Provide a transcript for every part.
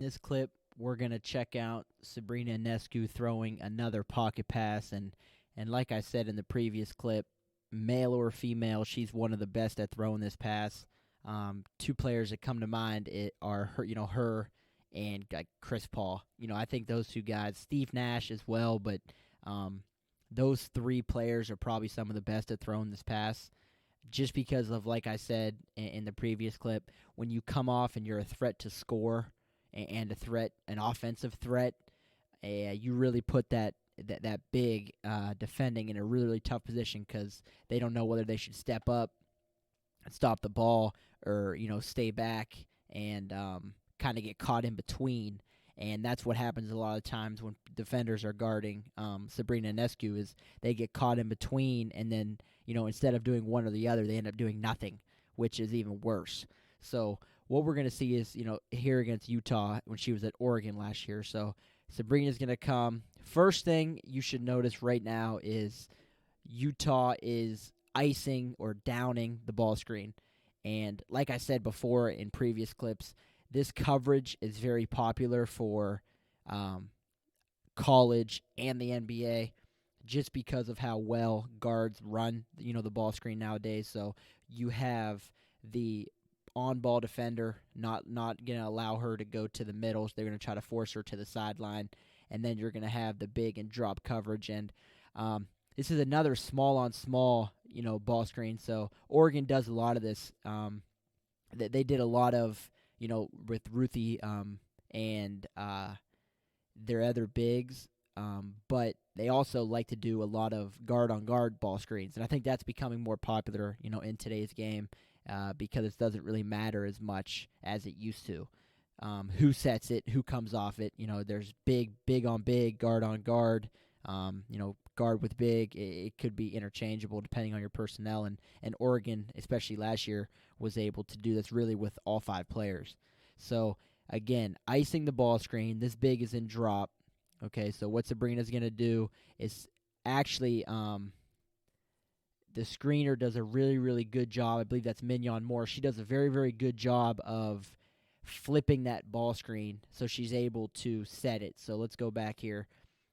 this clip, we're going to check out Sabrina Ionescu throwing another pocket pass. And like I said in the previous clip, male or female, she's one of the best at throwing this pass. Two players that come to mind are her and like Chris Paul. I think those two guys, Steve Nash as well, but those three players are probably some of the best at throwing this pass. Just because of, like I said in the previous clip, when you come off and you're a threat to score and an offensive threat, you really put that big defending in a really, really tough position because they don't know whether they should step up and stop the ball or stay back and kind of get caught in between. And that's what happens a lot of times when defenders are guarding Sabrina Ionescu is they get caught in between, and then instead of doing one or the other, they end up doing nothing, which is even worse. So what we're going to see is here against Utah when she was at Oregon last year. So Sabrina's going to come. First thing you should notice right now is Utah is icing or downing the ball screen. And like I said before in previous clips, this coverage is very popular for college and the NBA just because of how well guards run, the ball screen nowadays. So you have the on-ball defender not going to allow her to go to the middle. So they're going to try to force her to the sideline. And then you're going to have the big and drop coverage. And this is another small-on-small, ball screen. So Oregon does a lot of this. They did a lot of, with Ruthie and their other bigs, but they also like to do a lot of guard-on-guard ball screens. And I think that's becoming more popular, in today's game because it doesn't really matter as much as it used to. Who sets it, who comes off it. There's big on big, guard on guard, guard with big. It could be interchangeable depending on your personnel. And Oregon, especially last year, was able to do this really with all five players. So, again, icing the ball screen. This big is in drop. Okay, so what Sabrina's going to do is actually the screener does a really, really good job. I believe that's Mignon Moore. She does a very, very good job of flipping that ball screen so she's able to set it. So let's go back here.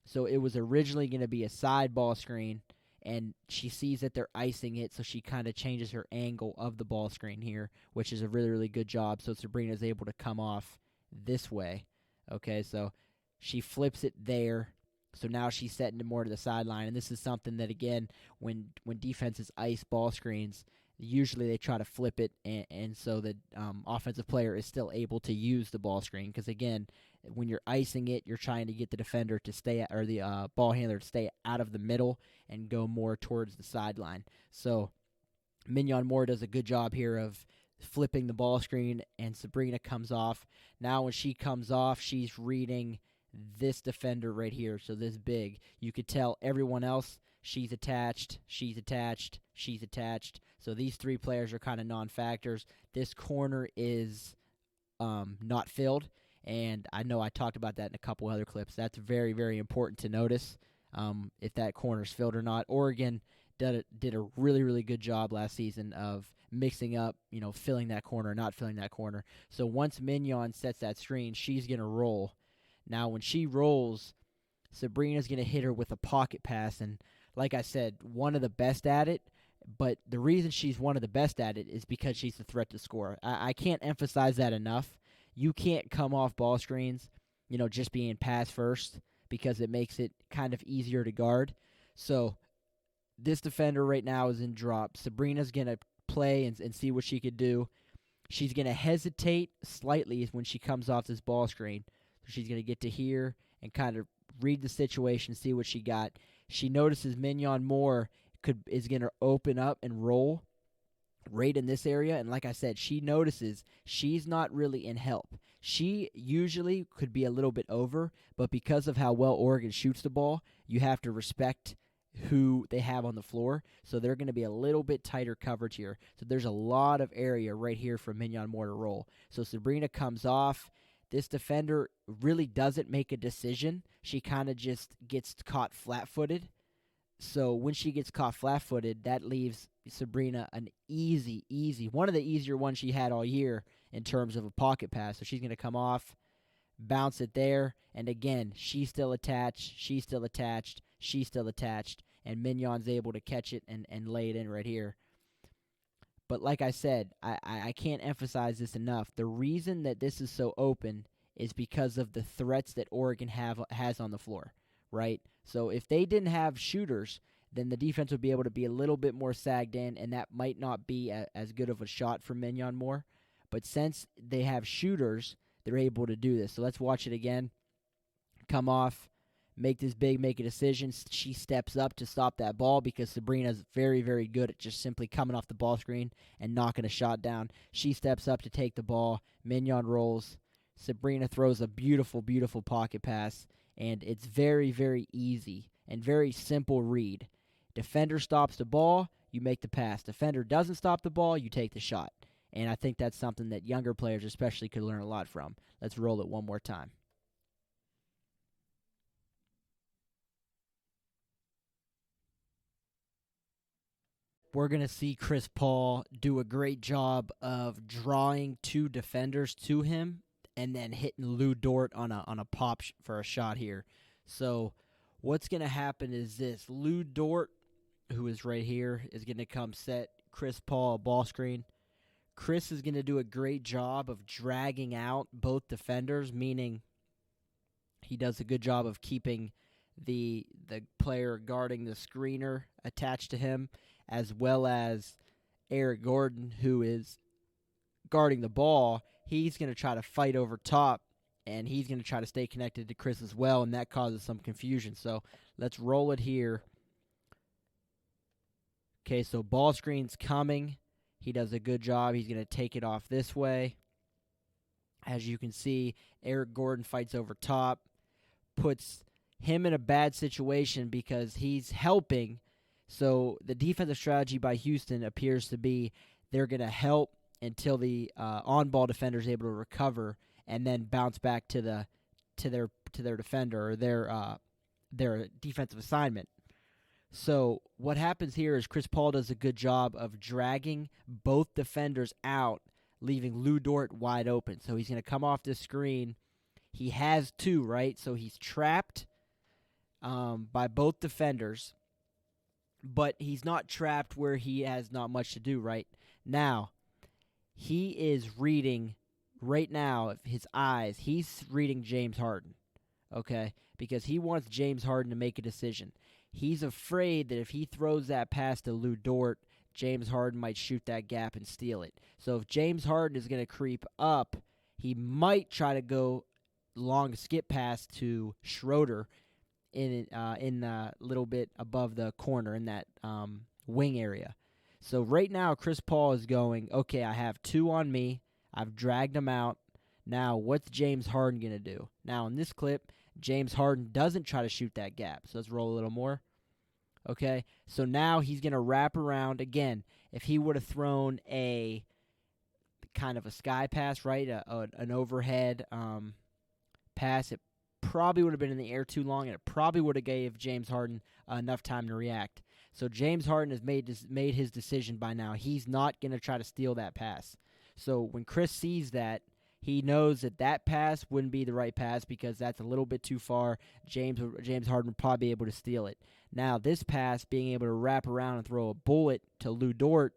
So it was originally going to be a side ball screen, and she sees that they're icing it, so she kind of changes her angle of the ball screen here, which is a really, really good job. So Sabrina's able to come off this way. Okay, so she flips it there. So now she's setting it more to the sideline, and this is something that, again, when defenses ice ball screens, usually they try to flip it, and so the offensive player is still able to use the ball screen because, again, when you're icing it, you're trying to get the defender to stay or the ball handler to stay out of the middle and go more towards the sideline. So Mignon Moore does a good job here of flipping the ball screen, and Sabrina comes off. Now when she comes off, she's reading this defender right here, so this big. You could tell everyone else, she's attached. So these three players are kind of non-factors. This corner is not filled, and I know I talked about that in a couple other clips. That's very, very important to notice if that corner's filled or not. Oregon did a really, really good job last season of mixing up, filling that corner, not filling that corner. So once Mignon sets that screen, she's going to roll. Now, when she rolls, Sabrina's going to hit her with a pocket pass, and like I said, one of the best at it, but the reason she's one of the best at it is because she's a threat to score. I can't emphasize that enough. You can't come off ball screens, just being pass first because it makes it kind of easier to guard. So this defender right now is in drop. Sabrina's going to play and see what she could do. She's going to hesitate slightly when she comes off this ball screen. So she's going to get to here and kind of read the situation, see what she got. She notices Mignon Moore is going to open up and roll right in this area. And like I said, she notices she's not really in help. She usually could be a little bit over, but because of how well Oregon shoots the ball, you have to respect who they have on the floor. So they're going to be a little bit tighter coverage here. So there's a lot of area right here for Mignon Moore to roll. So Sabrina comes off. This defender really doesn't make a decision. She kind of just gets caught flat-footed. So when she gets caught flat-footed, that leaves Sabrina an easy, one of the easier ones she had all year in terms of a pocket pass. So she's going to come off. bounce it there, and again, she's still attached, and Mignon's able to catch it and lay it in right here. But like I said, I can't emphasize this enough. The reason that this is so open is because of the threats that Oregon has on the floor, right? So if they didn't have shooters, then the defense would be able to be a little bit more sagged in, and that might not be as good of a shot for Mignon Moore. But since they have shooters, they're able to do this. So let's watch it again. Come off, make a decision. She steps up to stop that ball because Sabrina's very, very good at just simply coming off the ball screen and knocking a shot down. She steps up to take the ball. Mignon rolls. Sabrina throws a beautiful, beautiful pocket pass, and it's very, very easy and very simple read. Defender stops the ball, you make the pass. Defender doesn't stop the ball, you take the shot. And I think that's something that younger players especially could learn a lot from. Let's roll it one more time. We're going to see Chris Paul do a great job of drawing two defenders to him and then hitting Lou Dort on a pop for a shot here. So what's going to happen is this. Lou Dort, who is right here, is going to come set Chris Paul a ball screen. Chris is going to do a great job of dragging out both defenders, meaning he does a good job of keeping the player guarding the screener attached to him, as well as Eric Gordon, who is guarding the ball. He's going to try to fight over top, and he's going to try to stay connected to Chris as well, and that causes some confusion. So let's roll it here. Okay, so ball screen's coming. He does a good job. He's going to take it off this way. As you can see, Eric Gordon fights over top, puts him in a bad situation because he's helping. So the defensive strategy by Houston appears to be they're going to help until the on-ball defender is able to recover and then bounce back to their defender or their defensive assignment. So what happens here is Chris Paul does a good job of dragging both defenders out, leaving Lou Dort wide open. So he's going to come off this screen. He has two, right? So he's trapped by both defenders, but he's not trapped where he has not much to do, right? Now, he is reading, right now, his eyes, he's reading James Harden, okay? Because he wants James Harden to make a decision. He's afraid that if he throws that pass to Lou Dort, James Harden might shoot that gap and steal it. So if James Harden is going to creep up, he might try to go long skip pass to Schroeder in a little bit above the corner in that wing area. So right now, Chris Paul is going, okay, I have two on me. I've dragged them out. Now, what's James Harden going to do? Now, in this clip, James Harden doesn't try to shoot that gap. So let's roll a little more. Okay, so now he's going to wrap around. Again, if he would have thrown a kind of a sky pass, right, an overhead pass, it probably would have been in the air too long, and it probably would have gave James Harden enough time to react. So James Harden has made his decision by now. He's not going to try to steal that pass. So when Chris sees that, he knows that pass wouldn't be the right pass because that's a little bit too far. James Harden would probably be able to steal it. Now, this pass, being able to wrap around and throw a bullet to Lou Dort,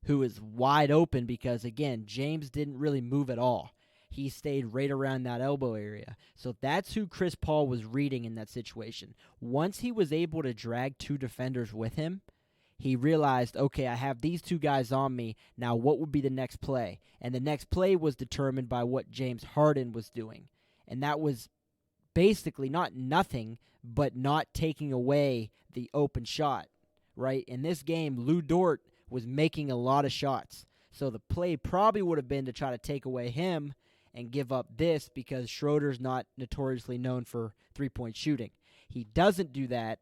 who is wide open because, again, James didn't really move at all. He stayed right around that elbow area. So that's who Chris Paul was reading in that situation. Once he was able to drag two defenders with him, he realized, okay, I have these two guys on me. Now, what would be the next play? And the next play was determined by what James Harden was doing. And that was basically not nothing, but not taking away the open shot, right? In this game, Lou Dort was making a lot of shots. So the play probably would have been to try to take away him and give up this because Schroeder's not notoriously known for three-point shooting. He doesn't do that.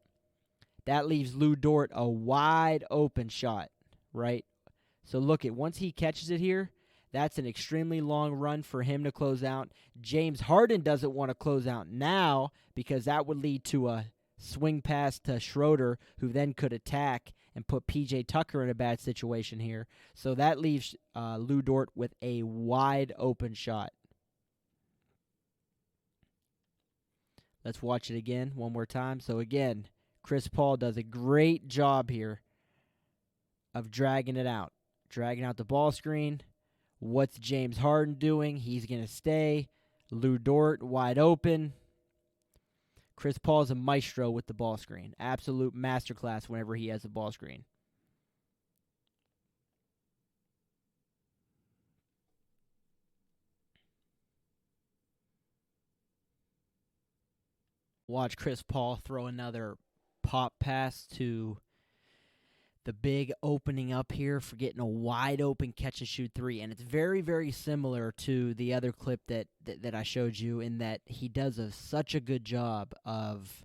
That leaves Lou Dort a wide open shot, right? So look at once he catches it here, that's an extremely long run for him to close out. James Harden doesn't want to close out now because that would lead to a swing pass to Schroeder, who then could attack and put P.J. Tucker in a bad situation here. So that leaves Lou Dort with a wide open shot. Let's watch it again one more time. So again, Chris Paul does a great job here of dragging it out. Dragging out the ball screen. What's James Harden doing? He's going to stay. Lou Dort wide open. Chris Paul's a maestro with the ball screen. Absolute masterclass whenever he has the ball screen. Watch Chris Paul throw another pop pass to the big opening up here for getting a wide open catch and shoot three. And it's very, very similar to the other clip that I showed you, in that he does such a good job of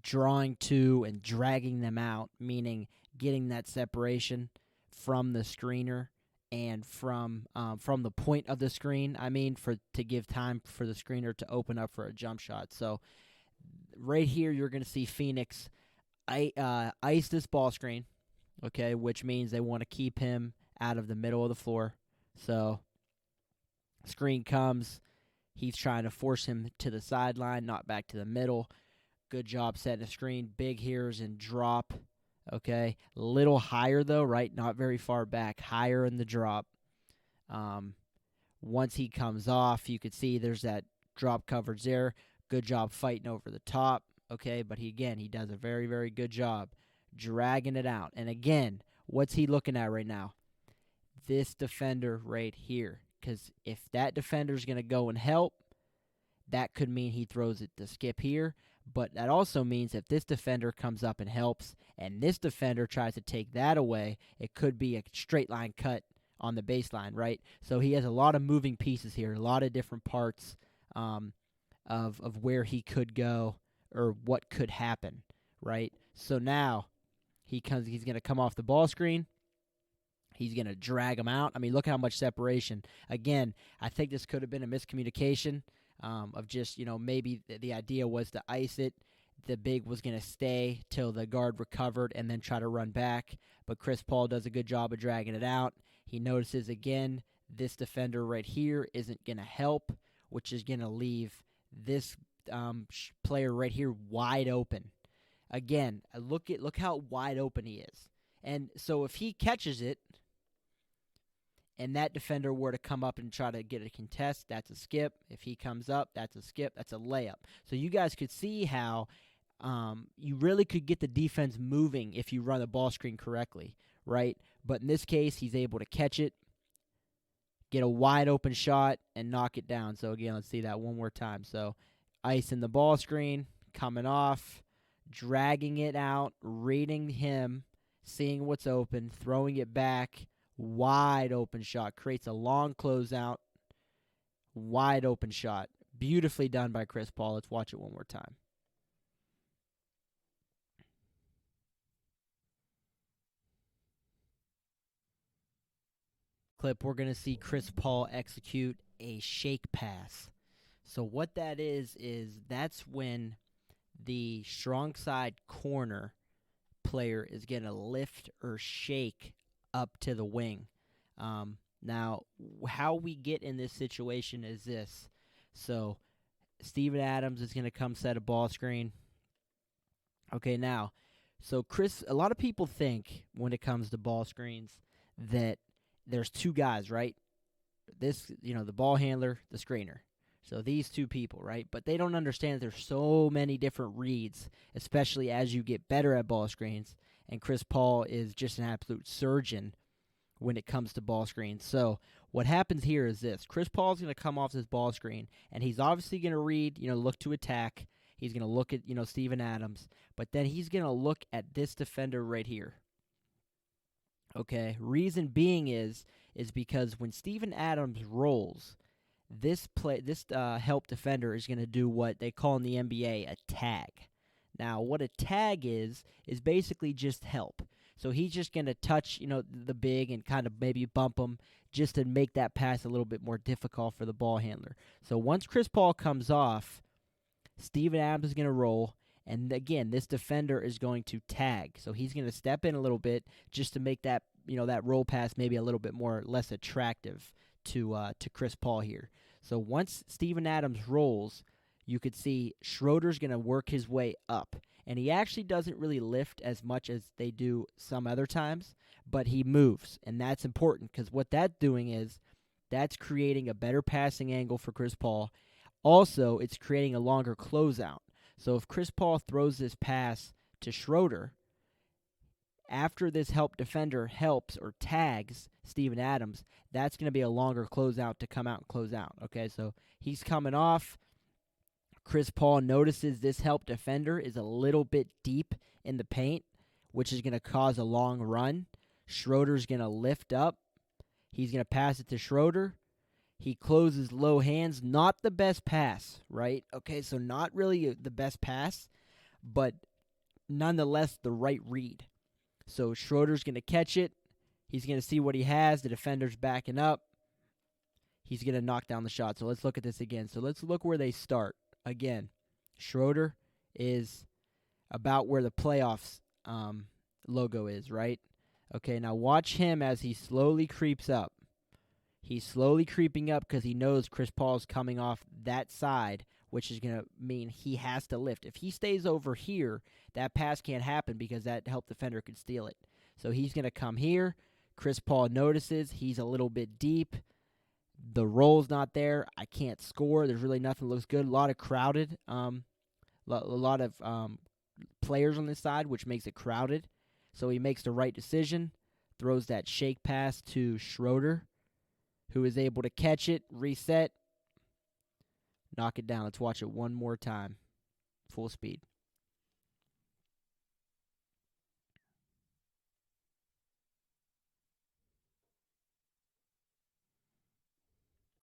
drawing to and dragging them out, meaning getting that separation from the screener and from the point of the screen. I mean, to give time for the screener to open up for a jump shot. So right here, you're going to see Phoenix ice this ball screen, okay, which means they want to keep him out of the middle of the floor. So screen comes. He's trying to force him to the sideline, not back to the middle. Good job setting a screen. Big here's and drop, okay. Little higher, though, right? Not very far back. Higher in the drop. Once he comes off, you could see there's that drop coverage there. Good job fighting over the top, okay. But he does a very, very good job dragging it out. And again, what's he looking at right now? This defender right here. Because if that defender is going to go and help, that could mean he throws it to skip here. But that also means if this defender comes up and helps, and this defender tries to take that away, it could be a straight line cut on the baseline, right? So he has a lot of moving pieces here, a lot of different parts of where he could go or what could happen, right? So now he's going to come off the ball screen. He's going to drag him out. I mean, look how much separation. Again, I think this could have been a miscommunication of just, maybe the idea was to ice it. The big was going to stay till the guard recovered and then try to run back. But Chris Paul does a good job of dragging it out. He notices, again, this defender right here isn't going to help, which is going to leave this player right here wide open. Again, look how wide open he is. And so if he catches it and that defender were to come up and try to get a contest, that's a skip. If he comes up, that's a skip. That's a layup. So you guys could see how you really could get the defense moving if you run the ball screen correctly, right? But in this case, he's able to catch it, get a wide open shot, and knock it down. So again, let's see that one more time. So ice in the ball screen, coming off, dragging it out, reading him, seeing what's open, throwing it back, wide open shot, creates a long closeout, wide open shot. Beautifully done by Chris Paul. Let's watch it one more time. Clip, we're going to see Chris Paul execute a shake pass. So what that is that's when the strong side corner player is going to lift or shake up to the wing. Now, how we get in this situation is this. So Steven Adams is going to come set a ball screen. Okay, now, so a lot of people think when it comes to ball screens that there's two guys, right? The ball handler, the screener. So these two people, right? But they don't understand that there's so many different reads, especially as you get better at ball screens. And Chris Paul is just an absolute surgeon when it comes to ball screens. So what happens here is this. Chris Paul's going to come off this ball screen, and he's obviously going to read, look to attack. He's going to look at, Steven Adams. But then he's going to look at this defender right here. Okay? Reason being is because when Steven Adams rolls, this help defender is going to do what they call in the NBA a tag. Now, what a tag is basically just help. So he's just going to touch, the big and kind of maybe bump him just to make that pass a little bit more difficult for the ball handler. So once Chris Paul comes off, Steven Adams is going to roll, and again, this defender is going to tag. So he's going to step in a little bit just to make that, that roll pass maybe a little bit less attractive to Chris Paul here. So once Steven Adams rolls, you could see Schroeder's going to work his way up. And he actually doesn't really lift as much as they do some other times, but he moves. And that's important because what that's doing is that's creating a better passing angle for Chris Paul. Also, it's creating a longer closeout. So if Chris Paul throws this pass to Schroeder, after this help defender helps or tags Steven Adams, that's going to be a longer closeout to come out and close out. Okay, so he's coming off. Chris Paul notices this help defender is a little bit deep in the paint, which is going to cause a long run. Schroeder's going to lift up. He's going to pass it to Schroeder. He closes low hands. Not the best pass, right? Okay, so not really the best pass, but nonetheless the right read. So Schroeder's going to catch it. He's going to see what he has. The defender's backing up. He's going to knock down the shot. So let's look at this again. So let's look where they start. Again, Schroeder is about where the playoffs logo is, right? Okay, now watch him as he slowly creeps up. He's slowly creeping up because he knows Chris Paul's coming off that side, which is going to mean he has to lift. If he stays over here, that pass can't happen because that help defender could steal it. So he's going to come here. Chris Paul notices he's a little bit deep. The roll's not there. I can't score. There's really nothing that looks good. A lot of crowded, a lot of players on this side, which makes it crowded. So he makes the right decision, throws that shake pass to Schroeder, who is able to catch it, reset, knock it down. Let's watch it one more time. Full speed.